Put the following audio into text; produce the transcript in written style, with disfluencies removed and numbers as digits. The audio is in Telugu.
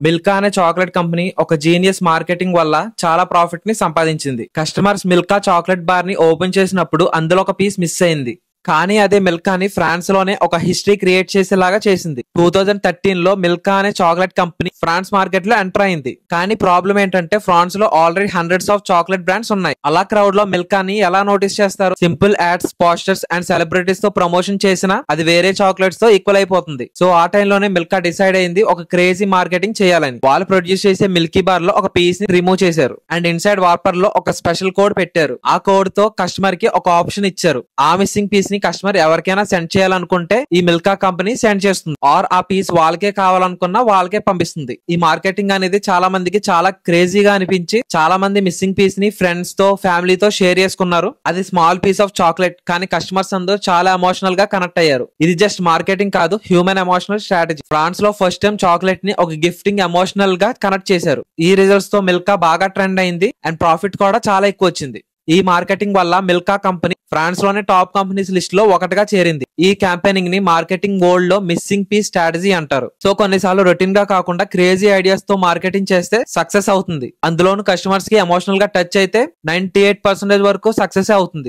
మిల్కా అనే చాక్లెట్ కంపెనీ ఒక జీనియస్ మార్కెటింగ్ వల్ల చాలా ప్రాఫిట్ ని సంపాదించింది. కస్టమర్స్ మిల్కా చాక్లెట్ బార్ ని ఓపెన్ చేసినప్పుడు అందులో ఒక పీస్ మిస్ అయింది. కానీ అదే మిల్కాని ఫ్రాన్స్ లోనే ఒక హిస్టరీ క్రియేట్ చేసేలాగా చేసింది. 2013 లో మిల్కా అనే చాక్లెట్ కంపెనీ ఫ్రాన్స్ మార్కెట్ లో ఎంటర్ అయింది. కానీ ప్రాబ్లం ఏంటంటే ఫ్రాన్స్ లో already hundreds of chocolate brands ఉన్నాయి. అలా క్రౌడ్ లో మిల్కాని ఎలా నోటీస్ చేస్తారు? Simple ads, posters and celebrities తో ప్రమోషన్ చేసినా అది వేరే చాక్లెట్స్ తో ఈక్వల్ అయిపోతుంది. సో ఆ టైంలోనే మిల్కా డిసైడ్ అయింది ఒక క్రేజీ మార్కెటింగ్ చేయాలని. వాళ్ళు ప్రొడ్యూస్ చేసే మిల్కీ బార్ లో ఒక పీస్ ని రిమూవ్ చేశారు అండ్ ఇన్సైడ్ వార్పర్ లో ఒక స్పెషల్ కోడ్ పెట్టారు. ఆ కోడ్ తో కస్టమర్ కి ఒక ఆప్షన్ ఇచ్చారు. ఆ మిస్సింగ్ పీస్ ని కస్టమర్ ఎవరికైనా సెండ్ చేయాలనుకుంటే ఈ మిల్కా కంపెనీ సెండ్ చేస్తుంది, ఆర్ ఆ పీస్ వాళ్ళకే కావాలనుకున్నా వాళ్ళకే పంపిస్తుంది. ఈ మార్కెటింగ్ అనేది చాలా మందికి చాలా క్రేజీగా అనిపించి చాలా మంది మిస్సింగ్ పీస్ ని ఫ్రెండ్స్ తో, ఫ్యామిలీతో షేర్ చేసుకున్నారు. అది స్మాల్ పీస్ ఆఫ్ చాక్లెట్, కానీ కస్టమర్స్ అందరూ చాలా ఎమోషనల్ గా కనెక్ట్ అయ్యారు. ఇది జస్ట్ మార్కెటింగ్ కాదు, హ్యూమన్ ఎమోషనల్ స్ట్రాటజీ. ఫ్రాన్స్ లో ఫస్ట్ టైం చాక్లెట్ ని ఒక గిఫ్టింగ్ ఎమోషనల్ గా కనెక్ట్ చేశారు. ఈ రిజల్ట్స్ తో మిల్కా బాగా ట్రెండ్ అయింది అండ్ ప్రాఫిట్ కూడా చాలా ఎక్కువ వచ్చింది. ఈ మార్కెటింగ్ వల్ల మిల్కా కంపెనీ ఫ్రాన్స్ లోనే టాప్ కంపెనీస్ లిస్ట్ లో ఒకటిగా చేరింది. ఈ క్యాంపెయినింగ్ ని మార్కెటింగ్ వరల్డ్ లో మిస్సింగ్ పీస్ స్ట్రాటజీ అంటారు. సో కొన్నిసార్లు రొటీన్ గా కాకుండా క్రేజీ ఐడియాస్ తో మార్కెటింగ్ చేస్తే సక్సెస్ అవుతుంది. అందులోను కస్టమర్స్ కి ఎమోషనల్ గా టచ్ అయితే 98% వరకు సక్సెస్ అవుతుంది.